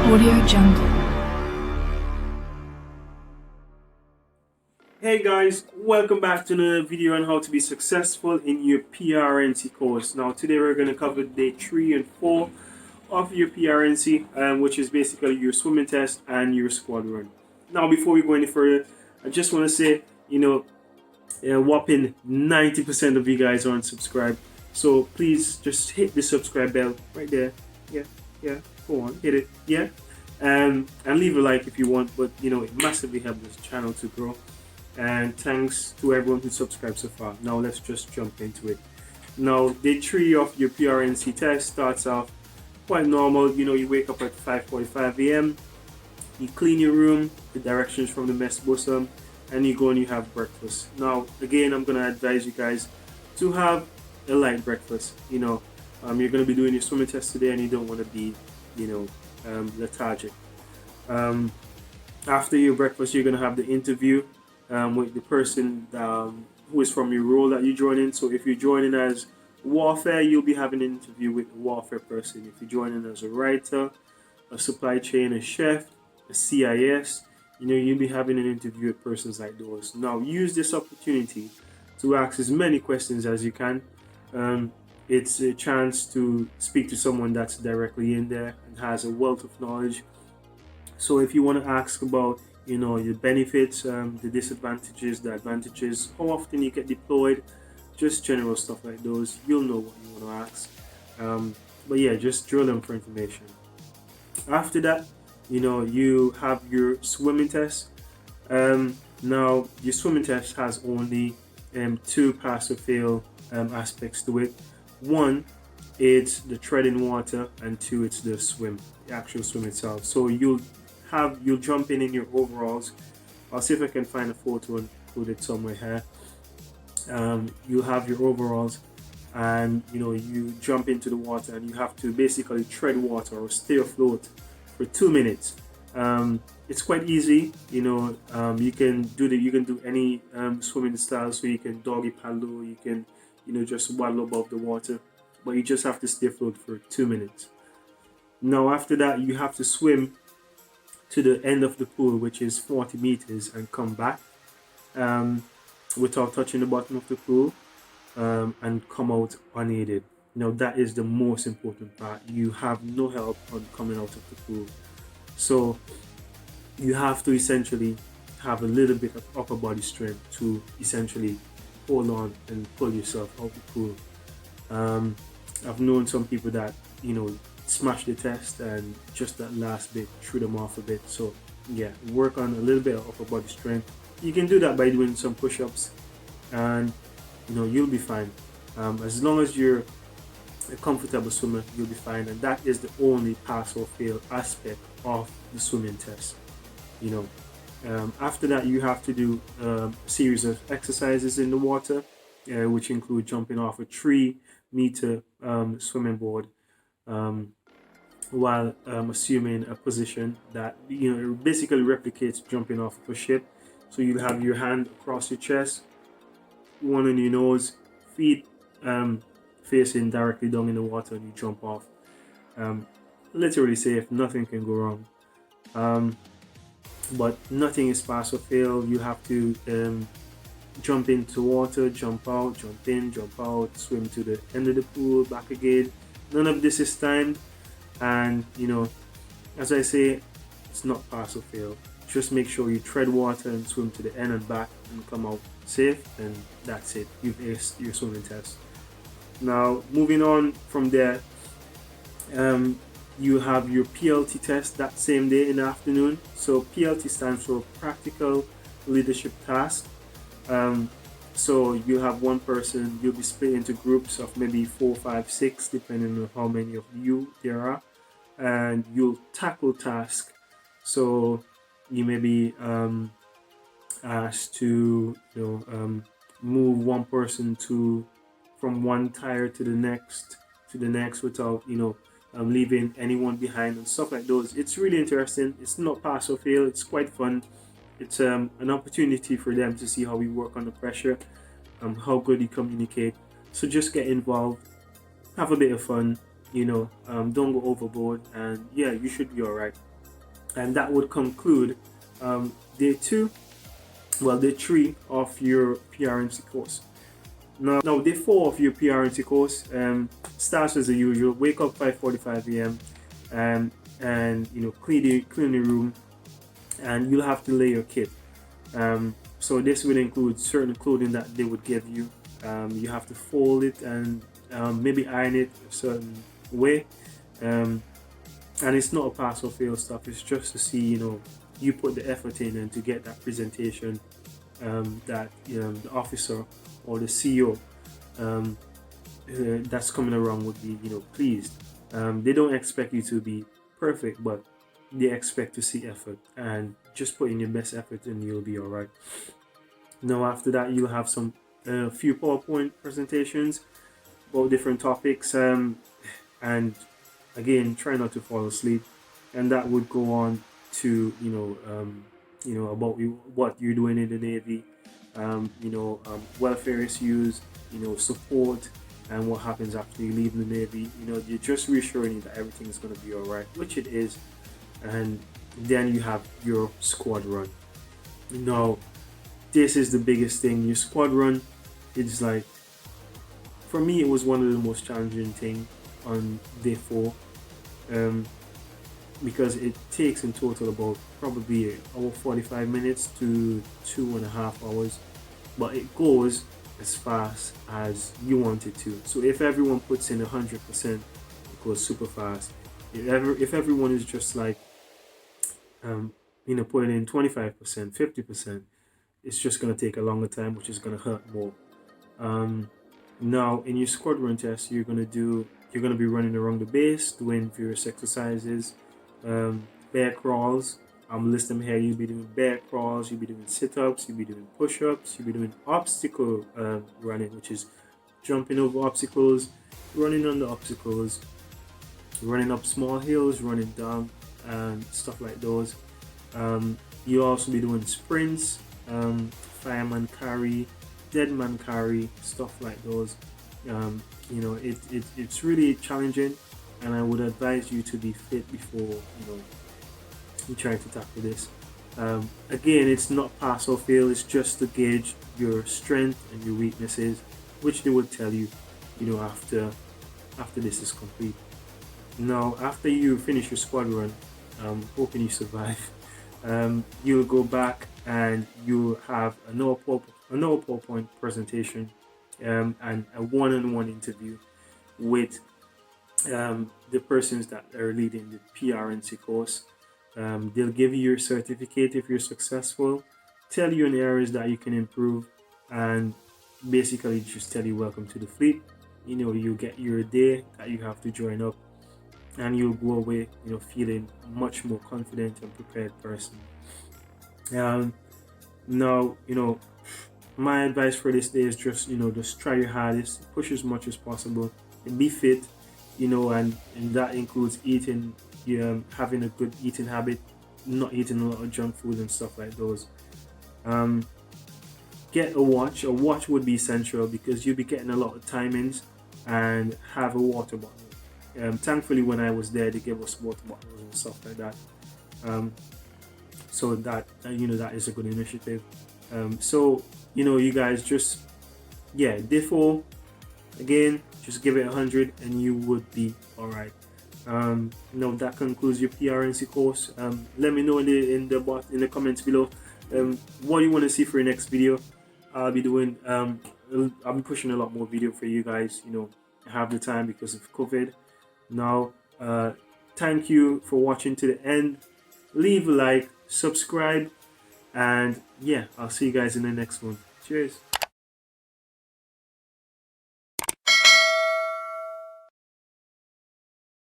Audio Jungle. Hey guys, welcome back to another video on how to be successful in your PRNC course. Now today we're going to cover day 3 and 4 of your PRNC, which is basically your swimming test and your squad run. Now before we go any further, I just want to say, whopping 90% of you guys aren't subscribed. So please just hit the subscribe bell right there. Yeah, go on, hit it, yeah. And leave a like if you want, but it massively helps this channel to grow. And thanks to everyone who subscribed so far. Now let's just jump into it. Now day 3 of your PRNC test starts off quite normal. You wake up at 5:45 a.m. You clean your room, the directions from the mess bosom, and you go and you have breakfast. Now again, I'm gonna advise you guys to have a light breakfast. You're gonna be doing your swimming test today, and you don't want to be, lethargic. After your breakfast, you're gonna have the interview with the person who is from your role that you join in. So if you're joining as warfare, you'll be having an interview with a warfare person. If you're joining as a writer, a supply chain, a chef, a CIS, you'll be having an interview with persons like those. Now use this opportunity to ask as many questions as you can. It's a chance to speak to someone that's directly in there and has a wealth of knowledge. So if you want to ask about your benefits, the disadvantages, the advantages, how often you get deployed, just general stuff like those, you'll know what you want to ask. But yeah, just drill them for information. After that, you have your swimming test. Now your swimming test has only 2 pass or fail aspects to it. One, it's the tread in water, and 2, it's the actual swim itself. So you'll jump in your overalls. I'll see if I can find a photo and put it somewhere here. You have your overalls, and you jump into the water, and you have to basically tread water or stay afloat for 2 minutes. It's quite easy. You can do any swimming style. So you can doggy paddle, you can just waddle above the water, but you just have to stay afloat for 2 minutes. Now after that, you have to swim to the end of the pool, which is 40 meters, and come back without touching the bottom of the pool, and come out unaided. Now that is the most important part. You have no help on coming out of the pool, so you have to essentially have a little bit of upper body strength to essentially hold on and pull yourself out the pool. I've known some people that smash the test, and just that last bit threw them off a bit. So yeah, work on a little bit of upper body strength. You can do that by doing some push-ups, and you'll be fine. As long as you're a comfortable swimmer, you'll be fine. And that is the only pass or fail aspect of the swimming test. After that, you have to do a series of exercises in the water, which include jumping off a 3-meter swimming board, while assuming a position that it basically replicates jumping off of a ship. So you have your hand across your chest, one on your nose, feet facing directly down in the water, and you jump off. Literally safe, nothing can go wrong. But nothing is pass or fail. You have to jump into water, jump out, jump in, jump out, swim to the end of the pool, back again. None of this is timed. And as I say, it's not pass or fail. Just make sure you tread water and swim to the end and back and come out safe, and that's it. You've aced your swimming test. Now moving on from there, you have your PLT test that same day in the afternoon. So PLT stands for Practical Leadership Task. So you have one person, you'll be split into groups of maybe 4, 5, 6, depending on how many of you there are, and you'll tackle tasks. So you may be asked to move one person from one tire to the next without leaving anyone behind, and stuff like those. It's really interesting. It's not pass or fail. It's quite fun. It's an opportunity for them to see how we work under pressure, how good you communicate. So just get involved, have a bit of fun, don't go overboard, and yeah, you should be all right. And that would conclude day 2, well, day 3 of your PRNC course. Now day 4 of your PRNC course starts as the usual. Wake up 5:45 a.m. And clean the room, and you'll have to lay your kit. So this would include certain clothing that they would give you. You have to fold it and maybe iron it a certain way. And it's not a pass or fail stuff. It's just to see, you put the effort in and to get that presentation that the officer or the CEO that's coming around would be, pleased. They don't expect you to be perfect, but they expect to see effort, and just put in your best effort and you'll be all right. Now after that, you'll have some few PowerPoint presentations about different topics, and again, try not to fall asleep. And that would go on to about what you're doing in the Navy, welfare issues, support, and what happens after you leave the Navy. You're just reassuring you that everything is going to be all right, which it is. And then you have your squad run. Now, this is the biggest thing. Your squad run, it's like, for me, it was one of the most challenging things on day 4, because it takes in total about probably an hour 45 minutes to 2.5 hours, but it goes as fast as you want it to. So if everyone puts in 100%, it goes super fast. If everyone is just like putting in 25%, 50%, it's just going to take a longer time, which is going to hurt more. Now in your squadron test, you're going to be running around the base doing various exercises, bear crawls. List them here. You'll be doing bear crawls, you'll be doing sit-ups, you'll be doing push-ups, you'll be doing obstacle running, which is jumping over obstacles, running on the obstacles, running up small hills, running down, and stuff like those. You'll also be doing sprints, fireman carry, dead man carry, stuff like those. It's really challenging, and I would advise you to be fit before you try to tackle this. Again, it's not pass or fail. It's just to gauge your strength and your weaknesses, which they will tell you, after this is complete. Now, after you finish your squad run, hoping you survive, you'll go back and you'll have an hour PowerPoint presentation and a one-on-one interview with the persons that are leading the PRNC course. They'll give you your certificate if you're successful, tell you in areas that you can improve, and basically just tell you welcome to the fleet. You get your day that you have to join up, and you'll go away feeling much more confident and prepared person. Now my advice for this day is just just try your hardest, push as much as possible, and be fit, and that includes eating, having a good eating habit, not eating a lot of junk food and stuff like those. Get a watch would be essential, because you'll be getting a lot of timings, and have a water bottle. Thankfully when I was there, they gave us water bottles and stuff like that, so that that is a good initiative. So you guys just day 4, again, just give it 100 and you would be all right. That concludes your PRNC course. Let me know in the comments below what you want to see for your next video. I'll be pushing a lot more video for you guys. I have the time because of COVID. Now, thank you for watching to the end. Leave a like, subscribe, and I'll see you guys in the next one. Cheers.